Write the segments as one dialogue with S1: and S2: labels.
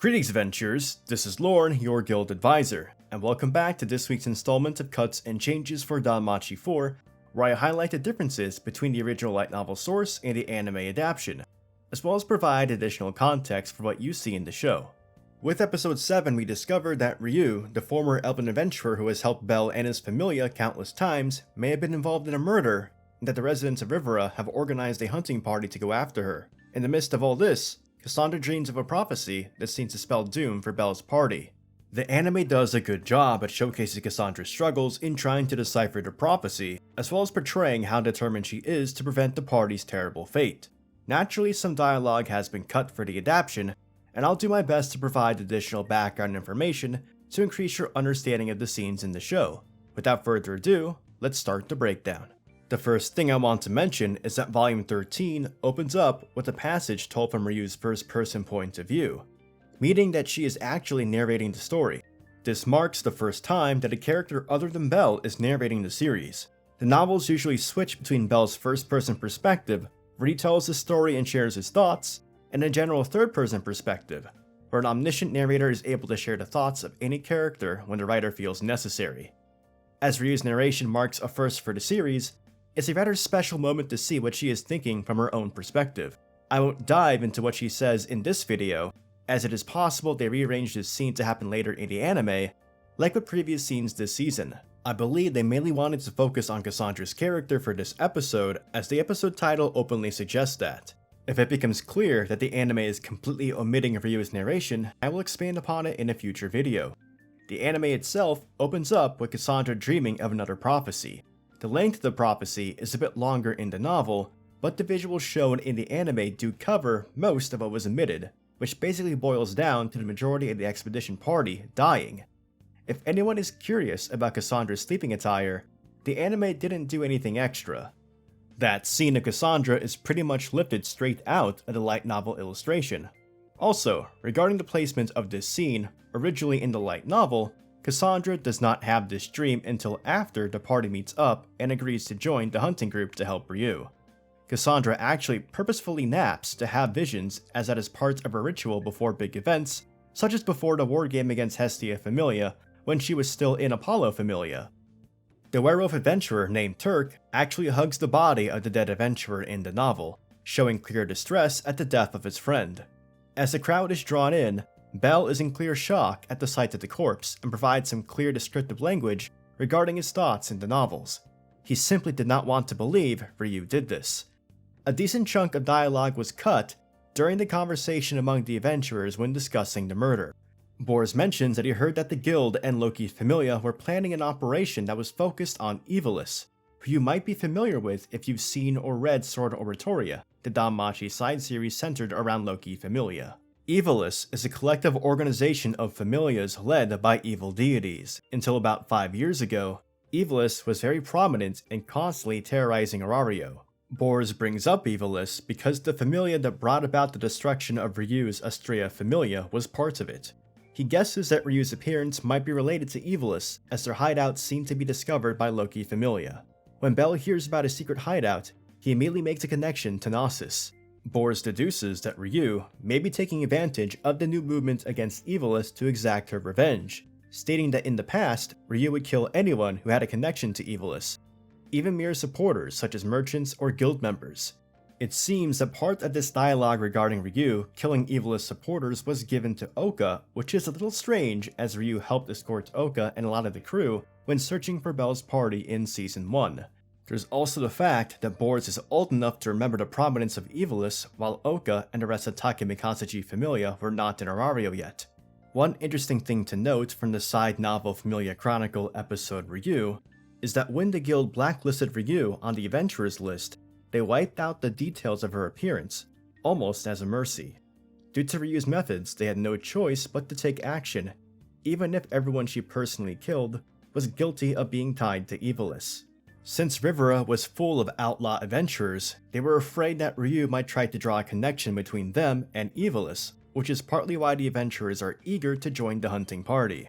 S1: Greetings adventurers, this is Lorne, your guild advisor, and welcome back to this week's installment of Cuts and Changes for DanMachi 4, where I highlight the differences between the original light novel source and the anime adaptation, as well as provide additional context for what you see in the show. With episode 7 we discovered that Ryu, the former elven adventurer who has helped Bell and his familia countless times, may have been involved in a murder, and that the residents of Rivera have organized a hunting party to go after her. In the midst of all this, Cassandra dreams of a prophecy that seems to spell doom for Belle's party. The anime does a good job at showcasing Cassandra's struggles in trying to decipher the prophecy, as well as portraying how determined she is to prevent the party's terrible fate. Naturally, some dialogue has been cut for the adaptation, and I'll do my best to provide additional background information to increase your understanding of the scenes in the show. Without further ado, let's start the breakdown. The first thing I want to mention is that Volume 13 opens up with a passage told from Ryu's first-person point of view, meaning that she is actually narrating the story. This marks the first time that a character other than Belle is narrating the series. The novels usually switch between Belle's first-person perspective, where he tells the story and shares his thoughts, and a general third-person perspective, where an omniscient narrator is able to share the thoughts of any character when the writer feels necessary. As Ryu's narration marks a first for the series, it's a rather special moment to see what she is thinking from her own perspective. I won't dive into what she says in this video, as it is possible they rearranged this scene to happen later in the anime, like with previous scenes this season. I believe they mainly wanted to focus on Cassandra's character for this episode, as the episode title openly suggests that. If it becomes clear that the anime is completely omitting Ryu's narration, I will expand upon it in a future video. The anime itself opens up with Cassandra dreaming of another prophecy. The length of the prophecy is a bit longer in the novel, but the visuals shown in the anime do cover most of what was omitted, which basically boils down to the majority of the expedition party dying. If anyone is curious about Cassandra's sleeping attire, the anime didn't do anything extra. That scene of Cassandra is pretty much lifted straight out of the light novel illustration. Also, regarding the placement of this scene, originally in the light novel, Cassandra does not have this dream until after the party meets up and agrees to join the hunting group to help Ryu. Cassandra actually purposefully naps to have visions, as that is part of a ritual before big events, such as before the war game against Hestia Familia when she was still in Apollo Familia. The werewolf adventurer named Turk actually hugs the body of the dead adventurer in the novel, showing clear distress at the death of his friend. As the crowd is drawn in, Bell is in clear shock at the sight of the corpse and provides some clear descriptive language regarding his thoughts in the novels. He simply did not want to believe Ryu did this. A decent chunk of dialogue was cut during the conversation among the adventurers when discussing the murder. Bors mentions that he heard that the guild and Loki's familia were planning an operation that was focused on Evilus, who you might be familiar with if you've seen or read Sword Oratoria, the DanMachi side series centered around Loki familia. Evilus is a collective organization of familias led by evil deities. Until about 5 years ago, Evilus was very prominent and constantly terrorizing Arario. Bors brings up Evilus because the familia that brought about the destruction of Ryu's Astrea familia was part of it. He guesses that Ryu's appearance might be related to Evilus, as their hideouts seem to be discovered by Loki familia. When Bell hears about his secret hideout, he immediately makes a connection to Gnosis. Bors deduces that Ryu may be taking advantage of the new movement against Evilus to exact her revenge, stating that in the past, Ryu would kill anyone who had a connection to Evilus, even mere supporters such as merchants or guild members. It seems that part of this dialogue regarding Ryu killing Evilus supporters was given to Oka, which is a little strange as Ryu helped escort Oka and a lot of the crew when searching for Bell's party in Season 1. There's also the fact that Bors is old enough to remember the prominence of Evilus, while Oka and the rest of Takemikazuchi familia were not in Arario yet. One interesting thing to note from the side novel Familia Chronicle episode Ryu is that when the guild blacklisted Ryu on the adventurers list, they wiped out the details of her appearance, almost as a mercy. Due to Ryu's methods, they had no choice but to take action, even if everyone she personally killed was guilty of being tied to Evilus. Since Rivera was full of outlaw adventurers, they were afraid that Ryu might try to draw a connection between them and Evilus, which is partly why the adventurers are eager to join the hunting party.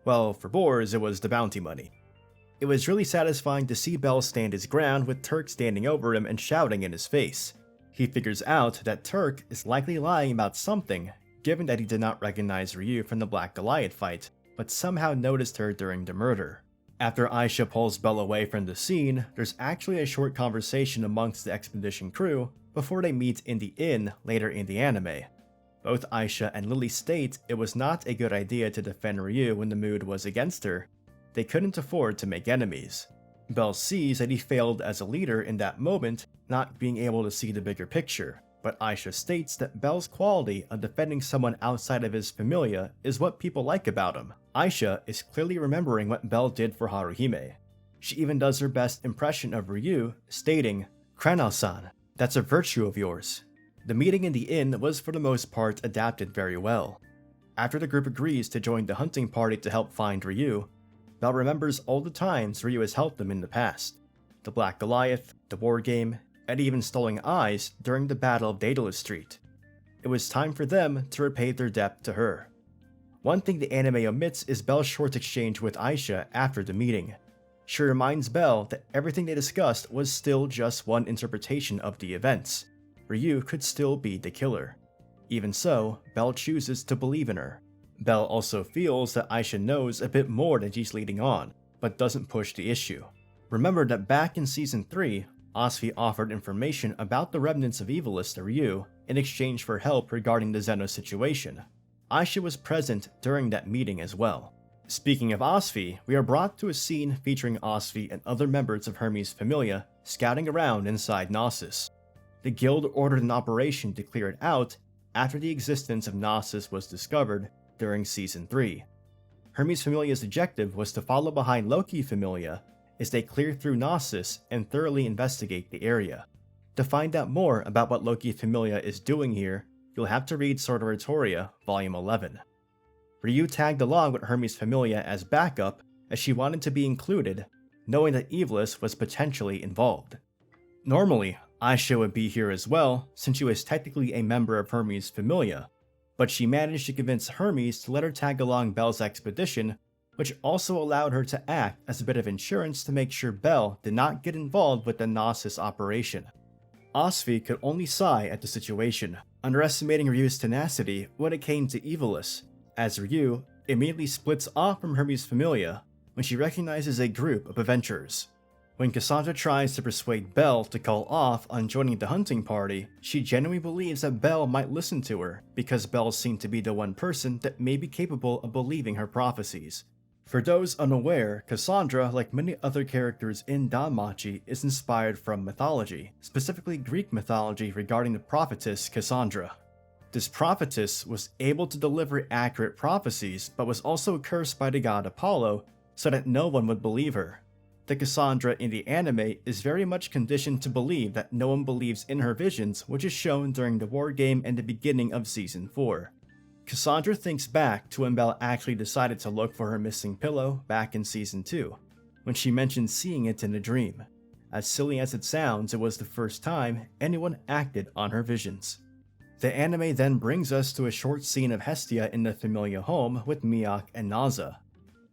S1: Well, for Bors, it was the bounty money. It was really satisfying to see Bell stand his ground with Turk standing over him and shouting in his face. He figures out that Turk is likely lying about something, given that he did not recognize Ryu from the Black Goliath fight, but somehow noticed her during the murder. After Aisha pulls Belle away from the scene, there's actually a short conversation amongst the expedition crew before they meet in the inn later in the anime. Both Aisha and Lily state it was not a good idea to defend Ryu when the mood was against her. They couldn't afford to make enemies. Belle sees that he failed as a leader in that moment, not being able to see the bigger picture, but Aisha states that Belle's quality of defending someone outside of his familia is what people like about him. Aisha is clearly remembering what Belle did for Haruhime. She even does her best impression of Ryu, stating, "Kranao-san, that's a virtue of yours." The meeting in the inn was for the most part adapted very well. After the group agrees to join the hunting party to help find Ryu, Belle remembers all the times Ryu has helped them in the past. The Black Goliath, the war game, and even stealing eyes during the Battle of Daedalus Street. It was time for them to repay their debt to her. One thing the anime omits is Belle's short exchange with Aisha after the meeting. She reminds Belle that everything they discussed was still just one interpretation of the events. Ryu could still be the killer. Even so, Belle chooses to believe in her. Belle also feels that Aisha knows a bit more than she's leading on, but doesn't push the issue. Remember that back in Season 3, Osvi offered information about the remnants of Evilist to Ryu in exchange for help regarding the Zeno situation. Aisha was present during that meeting as well. Speaking of Osvi, we are brought to a scene featuring Osvi and other members of Hermes' Familia scouting around inside Gnosis. The guild ordered an operation to clear it out after the existence of Gnosis was discovered during Season 3. Hermes Familia's objective was to follow behind Loki Familia as they clear through Gnosis and thoroughly investigate the area. To find out more about what Loki Familia is doing here, you'll have to read Sword Oratoria, Volume 11. Ryu tagged along with Hermes Familia as backup as she wanted to be included, knowing that Evilist was potentially involved. Normally, Aisha would be here as well, since she was technically a member of Hermes Familia, but she managed to convince Hermes to let her tag along Belle's expedition, which also allowed her to act as a bit of insurance to make sure Belle did not get involved with the Gnosis operation. Osvi could only sigh at the situation, underestimating Ryu's tenacity when it came to Evilist, as Ryu immediately splits off from Hermes Familia when she recognizes a group of adventurers. When Cassandra tries to persuade Belle to call off on joining the hunting party, she genuinely believes that Belle might listen to her, because Belle seemed to be the one person that may be capable of believing her prophecies. For those unaware, Cassandra, like many other characters in DanMachi, is inspired from mythology, specifically Greek mythology regarding the prophetess Cassandra. This prophetess was able to deliver accurate prophecies, but was also cursed by the god Apollo so that no one would believe her. The Cassandra in the anime is very much conditioned to believe that no one believes in her visions, which is shown during the war game and the beginning of Season 4. Cassandra thinks back to when Belle actually decided to look for her missing pillow back in Season 2, when she mentioned seeing it in a dream. As silly as it sounds, it was the first time anyone acted on her visions. The anime then brings us to a short scene of Hestia in the Familia home with Mihawk and Naza.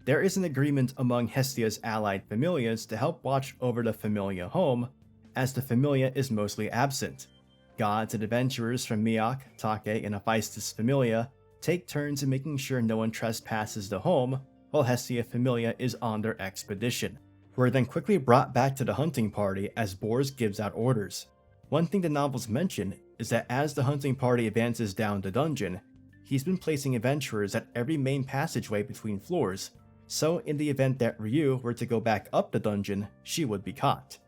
S1: There is an agreement among Hestia's allied Familias to help watch over the Familia home, as the Familia is mostly absent. Gods and adventurers from Mihawk, Take, and Hephaestus Familia take turns in making sure no one trespasses the home, while Hestia Familia is on their expedition. We're then quickly brought back to the hunting party as Bors gives out orders. One thing the novels mention is that as the hunting party advances down the dungeon, he's been placing adventurers at every main passageway between floors, so in the event that Ryu were to go back up the dungeon, she would be caught.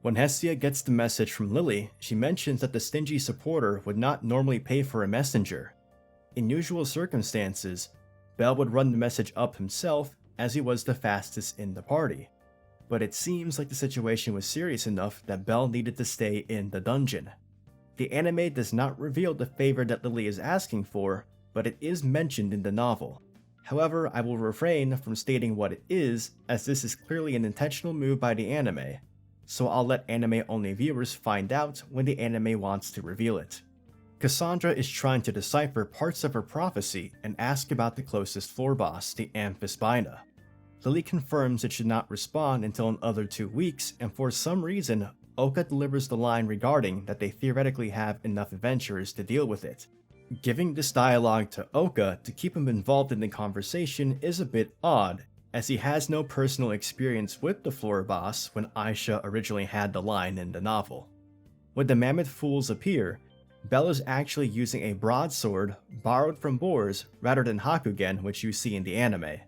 S1: When Hestia gets the message from Lily, she mentions that the stingy supporter would not normally pay for a messenger. In usual circumstances, Belle would run the message up himself as he was the fastest in the party. But it seems like the situation was serious enough that Belle needed to stay in the dungeon. The anime does not reveal the favor that Lily is asking for, but it is mentioned in the novel. However, I will refrain from stating what it is, as this is clearly an intentional move by the anime, so I'll let anime-only viewers find out when the anime wants to reveal it. Cassandra is trying to decipher parts of her prophecy and ask about the closest floor boss, the Amphisbaena. Lily confirms it should not respond until another 2 weeks, and for some reason, Oka delivers the line regarding that they theoretically have enough adventurers to deal with it. Giving this dialogue to Oka to keep him involved in the conversation is a bit odd, as he has no personal experience with the floor boss when Aisha originally had the line in the novel. When the Mammoth Fools appear, Bell is actually using a broadsword borrowed from boars rather than Hakugen, which you see in the anime.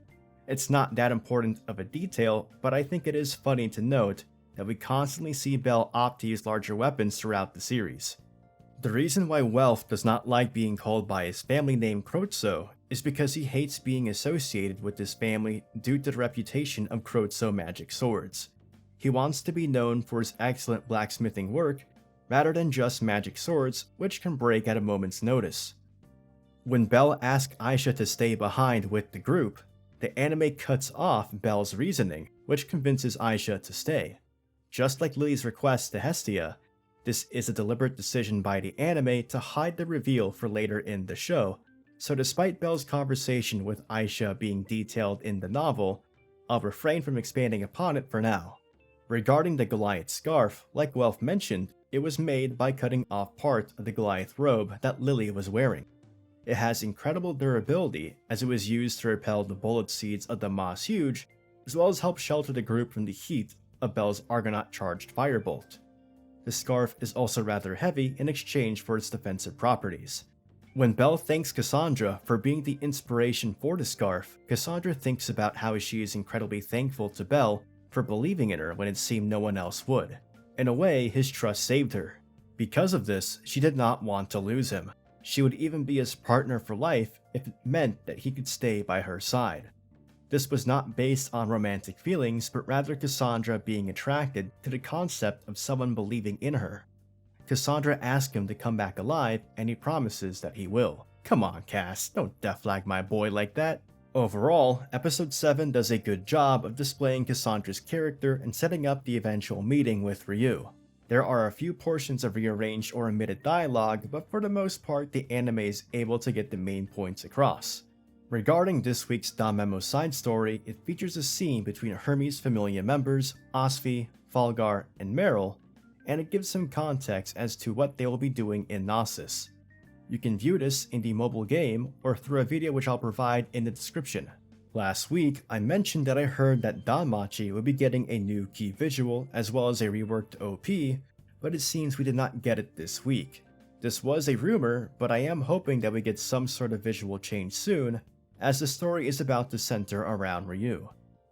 S1: It's not that important of a detail, but I think it is funny to note that we constantly see Bell opt to use larger weapons throughout the series. The reason why Welf does not like being called by his family name Krotso is because he hates being associated with this family due to the reputation of Krotso magic swords. He wants to be known for his excellent blacksmithing work rather than just magic swords, which can break at a moment's notice. When Bell asks Aisha to stay behind with the group, the anime cuts off Bell's reasoning, which convinces Aisha to stay. Just like Lily's request to Hestia, this is a deliberate decision by the anime to hide the reveal for later in the show, so despite Bell's conversation with Aisha being detailed in the novel, I'll refrain from expanding upon it for now. Regarding the Goliath scarf, like Welf mentioned, it was made by cutting off part of the Goliath robe that Lily was wearing. It has incredible durability as it was used to repel the bullet seeds of the Moss Huge, as well as help shelter the group from the heat of Bell's Argonaut-charged firebolt. The scarf is also rather heavy in exchange for its defensive properties. When Bell thanks Cassandra for being the inspiration for the scarf, Cassandra thinks about how she is incredibly thankful to Bell for believing in her when it seemed no one else would. In a way, his trust saved her. Because of this, she did not want to lose him. She would even be his partner for life if it meant that he could stay by her side. This was not based on romantic feelings, but rather Cassandra being attracted to the concept of someone believing in her. Cassandra asks him to come back alive, and he promises that he will. Come on, Cass, don't deathflag my boy like that. Overall, Episode 7 does a good job of displaying Cassandra's character and setting up the eventual meeting with Ryu. There are a few portions of rearranged or omitted dialogue, but for the most part the anime is able to get the main points across. Regarding this week's danmemo side story, it features a scene between Hermes' Familia members, Osvi, Falgar, and Meryl, and it gives some context as to what they will be doing in Gnosis. You can view this in the mobile game or through a video which I'll provide in the description. Last week, I mentioned that I heard that DanMachi would be getting a new key visual as well as a reworked OP, but it seems we did not get it this week. This was a rumor, but I am hoping that we get some sort of visual change soon, as the story is about to center around Ryu.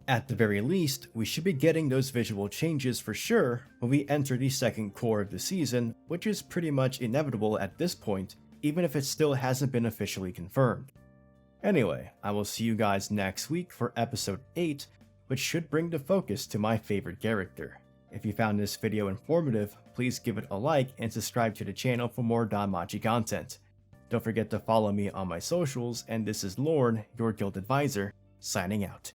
S1: At the very least, we should be getting those visual changes for sure when we enter the second core of the season, which is pretty much inevitable at this point, even if it still hasn't been officially confirmed. Anyway, I will see you guys next week for episode 8, which should bring the focus to my favorite character. If you found this video informative, please give it a like and subscribe to the channel for more DanMachi content. Don't forget to follow me on my socials, and this is Lorne, your guild advisor, signing out.